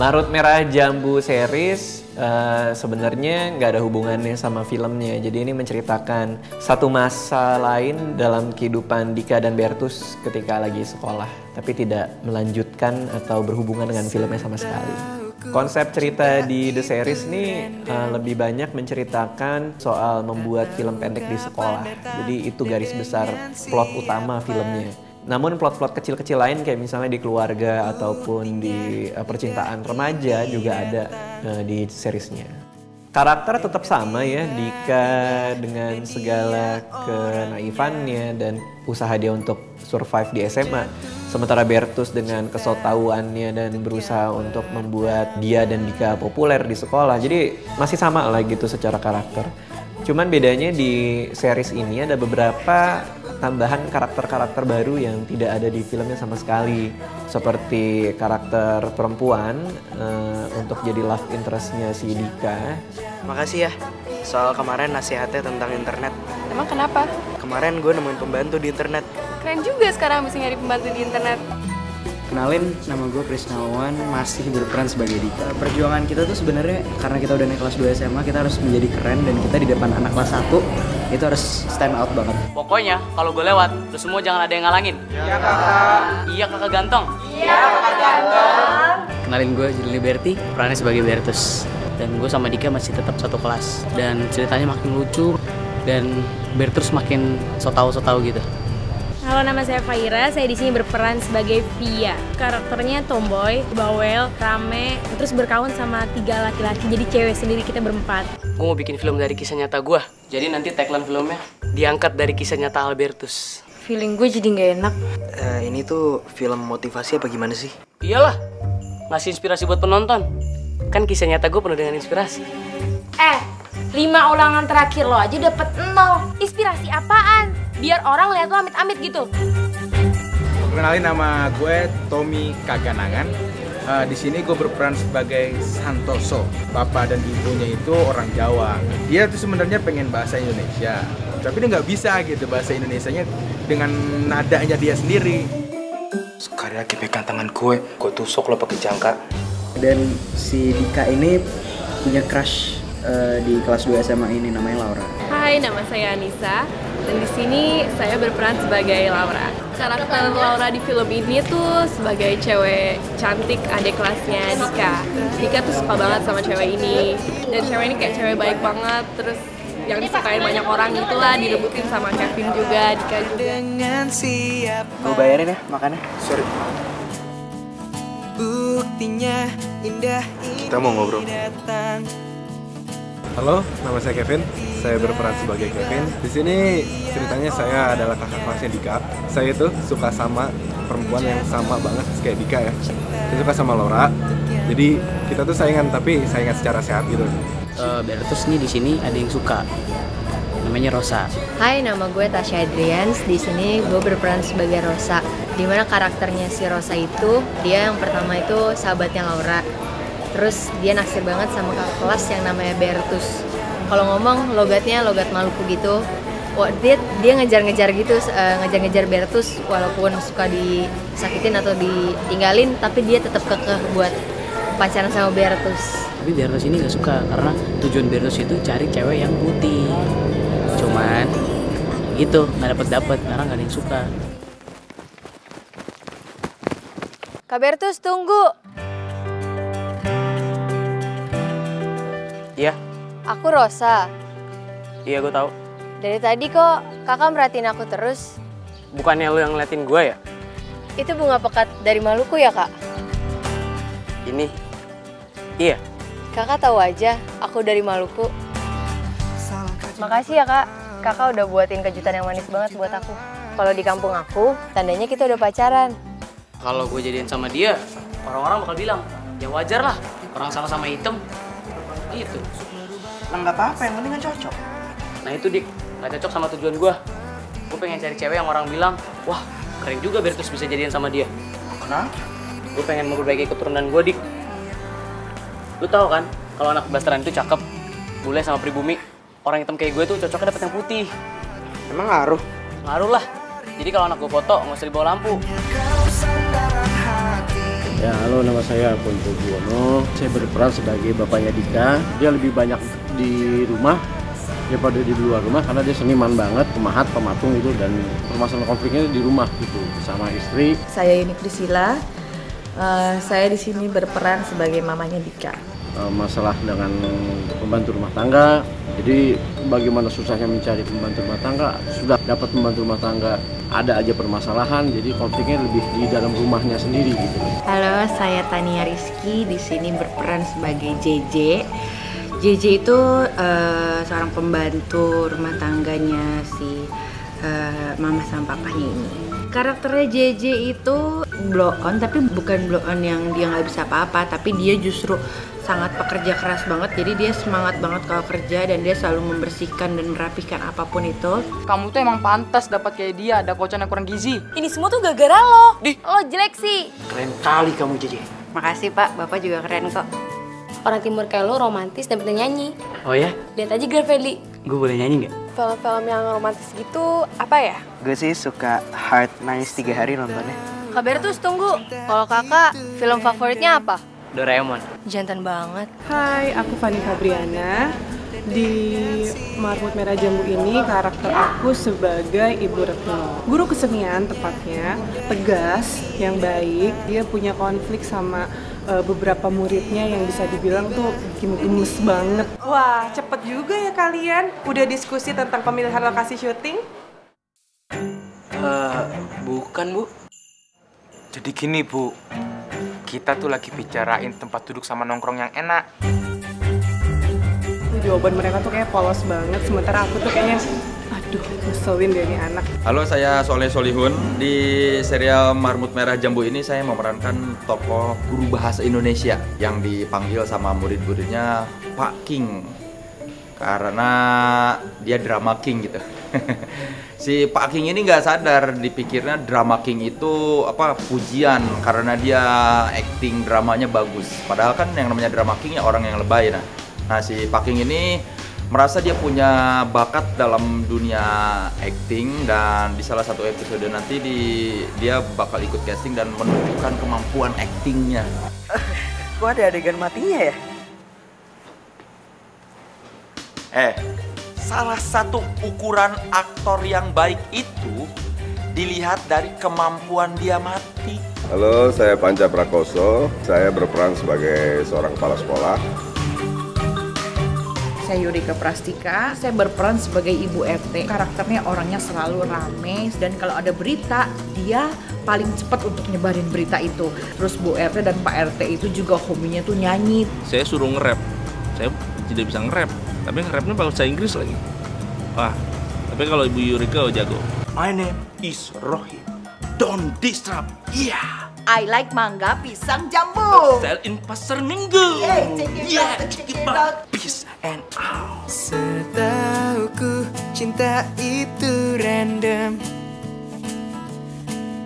Larut Merah Jambu series sebenarnya nggak ada hubungannya sama filmnya. Jadi ini menceritakan satu masa lain dalam kehidupan Dika dan Bertus ketika lagi sekolah, tapi tidak melanjutkan atau berhubungan dengan filmnya sama sekali. Konsep cerita di The Series ini lebih banyak menceritakan soal membuat film pendek di sekolah. Jadi itu garis besar plot utama filmnya. Namun plot-plot kecil-kecil lain kayak misalnya di keluarga ataupun di percintaan remaja juga ada di seriesnya. Karakter tetap sama ya, Dika dengan segala kenaifannya dan usaha dia untuk survive di SMA. Sementara Bertus dengan kesotauannya dan berusaha untuk membuat dia dan Dika populer di sekolah. Jadi masih sama lah gitu secara karakter. Cuman bedanya di series ini ada beberapa tambahan karakter-karakter baru yang tidak ada di filmnya sama sekali. Seperti karakter perempuan untuk jadi love interest-nya si Dika. Makasih ya, soal kemarin nasihatnya tentang internet. Emang kenapa? Kemarin gue nemuin pembantu di internet. Keren juga sekarang bisa nyari pembantu di internet. Kenalin, nama gue Krisnawan, masih berperan sebagai Dika. Perjuangan kita tuh sebenarnya karena kita udah naik kelas 2 SMA, kita harus menjadi keren dan kita di depan anak kelas 1 itu harus stand out banget. Pokoknya kalau gue lewat, lu semua jangan ada yang ngalangin. Iya kakak. Iya kakak ganteng. Iya kakak ganteng. Kenalin gue Juli Berti, perannya sebagai Bertus. Dan gue sama Dika masih tetap satu kelas. Dan ceritanya makin lucu dan Bertus makin so-tau gitu. Halo, nama saya Faira. Saya di sini berperan sebagai Via. Karakternya tomboy, bawel, rame, terus berkawan sama 3 laki-laki. Jadi cewek sendiri, kita berempat. Gue mau bikin film dari kisah nyata gue. Jadi nanti tagline filmnya diangkat dari kisah nyata Albertus. Feeling gue jadi nggak enak. Ini tuh film motivasi apa gimana sih? Iyalah, ngasih inspirasi buat penonton. Kan kisah nyata gue penuh dengan inspirasi. 5 ulangan terakhir lo aja dapet 0. Inspirasi apaan? Biar orang lihat lo amit-amit gitu. Kenalin, nama gue Tommy Kaganangan. Di sini gue berperan sebagai Santoso. Bapak dan ibunya itu orang Jawa. Dia tuh sebenarnya pengen bahasa Indonesia, tapi dia nggak bisa gitu bahasa Indonesianya dengan nadanya dia sendiri. Sekali lagi pegang tangan gue tusuk lo pakai jangka. Dan si Dika ini punya crush di kelas 2 SMA ini, namanya Laura. Hai, nama saya Anissa. Dan di sini saya berperan sebagai Laura. Karakter Laura di film ini tuh sebagai cewek cantik adik kelasnya Dika. Dika tuh suka banget sama cewek ini. Dan cewek ini kayak cewek baik banget. Terus yang disukain banyak orang itulah, direbutin sama Kevin juga, Dika juga. Gue bayarin ya makannya. Sorry. Kita mau ngobrol. Halo, nama saya Kevin. Saya berperan sebagai Kevin. Di sini ceritanya saya adalah kakak kelasnya Dika. Saya itu suka sama perempuan yang sama banget kayak Dika ya. Saya suka sama Laura. Jadi kita tuh saingan, tapi saingan secara sehat gitu. Bertus nih di sini ada yang suka. Namanya Rosa. Hai, nama gue Tasya Adrians. Di sini gue berperan sebagai Rosa. Dimana karakternya si Rosa itu, dia yang pertama itu sahabatnya Laura. Terus dia naksir banget sama kakak kelas yang namanya Bertus. Kalau ngomong logatnya logat Maluku gitu. Wah, dia ngejar-ngejar gitu, ngejar-ngejar Bertus walaupun suka disakitin atau ditinggalin, tapi dia tetap kekeh buat pacaran sama Bertus. Tapi Bertus ini gak suka karena tujuan Bertus itu cari cewek yang putih. Cuman gitu, gak dapet karena gak ada yang suka. Kak Bertus, tunggu. Iya. Aku Rosa. Iya, gue tahu. Dari tadi kok kakak merhatiin aku terus. Bukannya lu yang ngeliatin gue ya? Itu bunga pekat dari Maluku ya, Kak? Ini. Iya. Kakak tahu aja, aku dari Maluku. Makasih ya, Kak. Kakak udah buatin kejutan yang manis banget buat aku. Kalau di kampung aku, tandanya kita udah pacaran. Kalau gue jadian sama dia, orang-orang bakal bilang, ya wajar lah, orang sama-sama hitam. Gitu. Nah, nggak apa-apa, yang penting kan cocok. Nah itu Dik, gak cocok sama tujuan gue. Gue pengen cari cewek yang orang bilang, wah keren juga Bertus bisa jadian sama dia. Kenapa? Gue pengen memperbaiki keturunan gue, Dik. Lu tau kan, kalau anak blasteran itu cakep, bule sama pribumi, orang hitam kayak gue tuh cocoknya dapet yang putih. Emang ngaruh? Ngaruh lah. Jadi kalau anak gue foto, nggak usah dibawa lampu. Ya, halo, nama saya Ponco Buwono. Saya berperan sebagai bapaknya Dika. Dia lebih banyak di rumah daripada di luar rumah karena dia seniman banget, pemahat, pematung gitu, dan permasalahan konfliknya di rumah gitu bersama istri. Saya Yuni Priscilla. Saya di sini berperan sebagai mamanya Dika. Masalah dengan pembantu rumah tangga. Jadi bagaimana susahnya mencari pembantu rumah tangga, sudah dapat pembantu rumah tangga, ada aja permasalahan, jadi konfliknya lebih di dalam rumahnya sendiri gitu. Halo, saya Tania Rizky, di sini berperan sebagai JJ. JJ itu seorang pembantu rumah tangganya si mama sama papanya ini. Karakternya JJ itu blow on, tapi bukan blow on yang dia nggak bisa apa-apa, tapi dia justru sangat pekerja keras banget. Jadi dia semangat banget kalau kerja dan dia selalu membersihkan dan merapikan apapun itu. Kamu tuh emang pantas dapat kayak dia, ada kocan yang kurang gizi. Ini semua tuh gara-gara lo. Lo jelek sih. Keren kali kamu JJ. Makasih Pak, Bapak juga keren kok. Orang timur kayak lo romantis dan pintar nyanyi. Oh ya? Lihat aja Gravelly. Gue boleh nyanyi nggak? Film-film yang romantis gitu apa ya? Gue sih suka Hard, nangis 3 hari nontonnya. Kak Bertus tunggu. Kalau kakak, film favoritnya apa? Doraemon. Jantan banget. Hai, aku Fani Fabriana. Di Marmut Merah Jambu ini karakter aku sebagai Ibu Retno. Guru kesenian tepatnya, tegas, yang baik. Dia punya konflik sama beberapa muridnya yang bisa dibilang tuh bikin gemes banget. Wah, cepet juga ya kalian. Udah diskusi tentang pemilihan lokasi syuting? Bukan, Bu. Jadi gini, Bu. Kita tuh lagi bicarain tempat duduk sama nongkrong yang enak. Jawaban mereka tuh kayak polos banget, sementara aku tuh kayaknya aduh, ngeselin deh nih anak. Halo, saya Soleh Solihun. Di serial Marmut Merah Jambu ini saya memerankan tokoh guru bahasa Indonesia yang dipanggil sama murid-muridnya Pak King. Karena dia drama king gitu. Si Pak King ini nggak sadar, dipikirnya drama king itu pujian karena dia acting dramanya bagus. Padahal kan yang namanya drama king ya orang yang lebay. Nah si Pak King ini merasa dia punya bakat dalam dunia acting, dan di salah satu episode nanti dia bakal ikut casting dan menunjukkan kemampuan actingnya. Kok ada adegan matinya ya? Salah satu ukuran aktor yang baik itu dilihat dari kemampuan dia mati. Halo, saya Panca Prakoso. Saya berperan sebagai seorang kepala sekolah. Saya Yurika Prastika, saya berperan sebagai Ibu RT. Karakternya orangnya selalu rame, dan kalau ada berita, dia paling cepat untuk nyebarin berita itu. Terus Bu RT dan Pak RT itu juga hobinya tuh nyanyi. Saya suruh nge-rap, saya tidak bisa nge-rap, tapi nge-rapnya pakai bahasa Inggris lagi. Wah, tapi kalau Ibu Yurika jago. My name is Rohim. Don't disturb. Yeah. I like mangga, pisang, jambu. Sell in pasar minggu. Check it out. Peace and out. Setauku cinta itu random,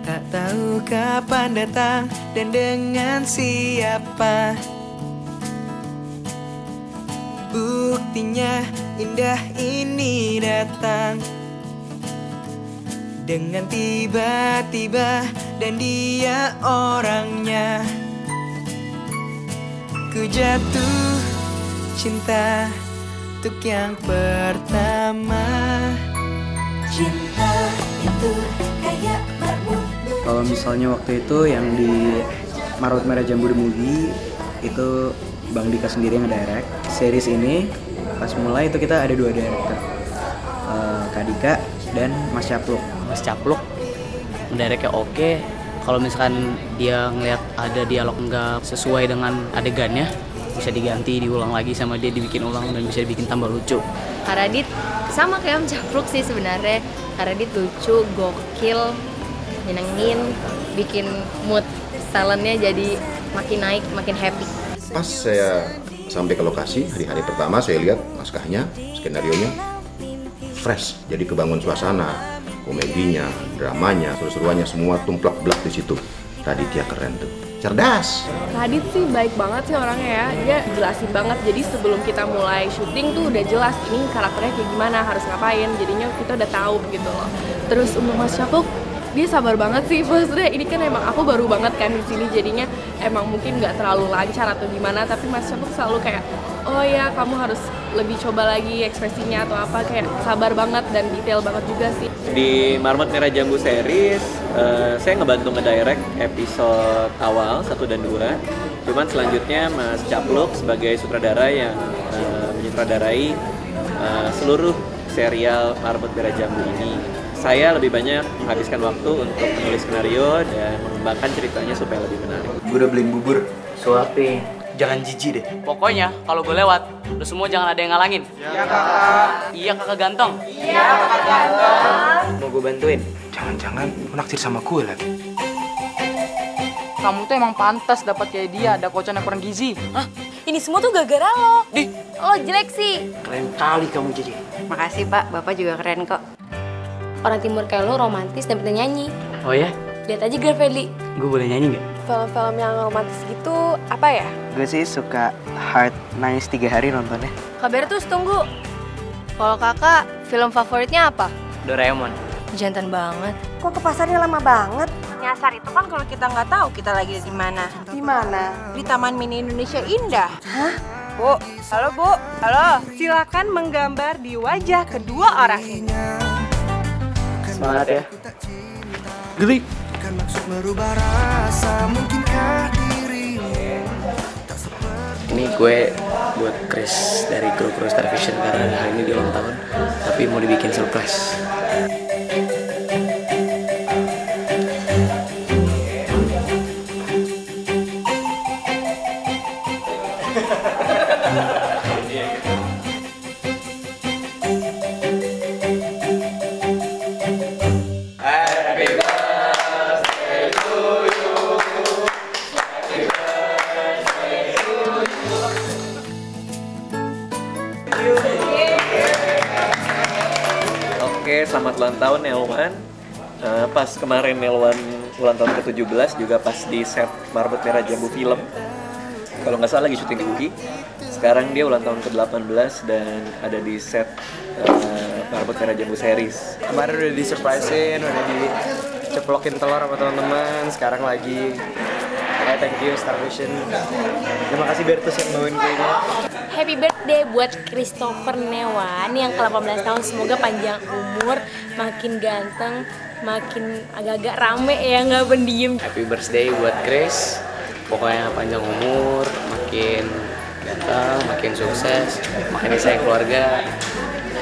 tak tahu kapan datang dan dengan siapa. Buktinya indah ini datang dengan tiba-tiba, dan dia orangnya. Ku jatuh cinta untuk yang pertama. Cinta itu kayak marmut. Kalau misalnya waktu itu yang di Marmut Merah Jambu The Movie itu Bang Dika sendiri yang ngedirect. Series ini pas mulai itu kita ada 2 director, Kak Dika dan Mas Capluk. Mas Capluk mendirectnya oke. Kalau misalkan dia ngeliat ada dialog nggak sesuai dengan adegannya, bisa diganti, diulang lagi sama dia, dibikin ulang dan bisa dibikin tambah lucu. Kak Radit sama kayak Om Capluk sih sebenarnya. Kak Radit lucu, gokil, nyenengin, bikin mood talentnya jadi makin naik, makin happy. Pas saya sampai ke lokasi, hari-hari pertama saya lihat naskahnya, skenarionya fresh, jadi kebangun suasana, komedinya, dramanya, seru-seruannya semua tumplak-blak di situ. Raditya keren tuh, cerdas. Radit sih baik banget sih orangnya ya, dia jelasin banget. Jadi sebelum kita mulai syuting tuh udah jelas ini karakternya kayak gimana, harus ngapain. Jadinya kita udah tahu gitu loh. Terus untuk Mas Capluk dia sabar banget sih, maksudnya ini kan emang aku baru banget kan di sini, jadinya emang mungkin nggak terlalu lancar atau gimana, tapi Mas Syafuk selalu kayak, oh ya kamu harus lebih coba lagi ekspresinya atau apa, kayak sabar banget dan detail banget juga sih. Di Marmut Merah Jambu series, saya ngebantu ngedirect episode awal 1 dan 2. Cuman selanjutnya Mas Capluk sebagai sutradara yang menyutradarai seluruh serial Marmut Merah Jambu ini. Saya lebih banyak menghabiskan waktu untuk menulis skenario dan mengembangkan ceritanya supaya lebih menarik. Gue udah beliin bubur. Suapin. Jangan jijik deh. Pokoknya kalau gue lewat, lu semua jangan ada yang ngalangin. Iya kakak. Iya kakak ganteng. Iya kakak ganteng. Mau gue bantuin? Jangan-jangan lu naksir sama gue lagi. Kamu tuh emang pantas dapat kayak dia, ada kocan yang kurang gizi. Hah? Ini semua tuh gara-gara lo. Lo jelek sih. Keren kali kamu jadi. Makasih Pak, Bapak juga keren kok. Orang timur kayak lo romantis dan pintar nyanyi. Oh ya? Lihat aja Glenn Fredly. Gue boleh nyanyi nggak? Film-film yang romantis gitu apa ya? Gue sih suka Heart, nangis 3 hari nontonnya. Kak Bertus tunggu. Kalau kakak, film favoritnya apa? Doraemon. Jantan banget. Kok ke pasarnya lama banget? Nyasar itu kan kalau kita nggak tahu kita lagi di mana. Di mana? Di Taman Mini Indonesia Indah. Hah? Bu, halo Bu, halo. Silakan menggambar di wajah kedua orang ini. Semangat ya. Geli. Ini gue buat Chris dari kru Star Vision karena hari ini dia ulang tahun, tapi mau dibikin surprise. Oke, selamat ulang tahun Nelwan. Pas kemarin Nelwan ulang tahun ke-17 juga pas di set Marmut Merah Jambu film. Kalau nggak salah lagi syuting di UI. Sekarang dia ulang tahun ke-18 dan ada di set Marmut Merah Jambu series. Kemarin udah di-surprisein, udah diceplokin telur sama teman-teman. Sekarang lagi thank you Star Vision. Terima kasih Bertus yang bawain gue ini. Happy birthday buat Christopher Newan yang ke-18 tahun. Semoga panjang umur, makin ganteng, makin agak-agak rame ya, nggak pendiam. Happy birthday buat Chris. Pokoknya panjang umur, makin ganteng, makin sukses, makin sayang keluarga.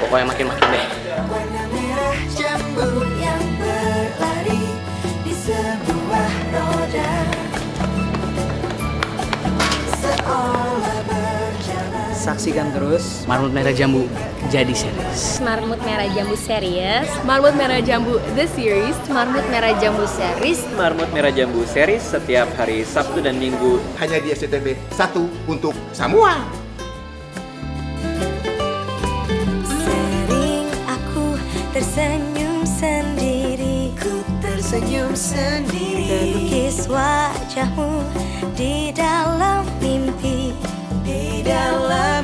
Pokoknya makin-makin deh. Warna merah jambu yang berlari di sebuah roda. Seolah berjalan. Saksikan terus Marmut Merah Jambu jadi series. Marmut Merah Jambu series. Marmut Merah Jambu The Series. Marmut Merah Jambu series. Marmut Merah Jambu series setiap hari Sabtu dan Minggu. Hanya di SCTV, satu untuk semua. Sering aku tersenyum sendiri. Ku tersenyum sendiri. Terlukis wajahmu di dalam mimpi. Di dalam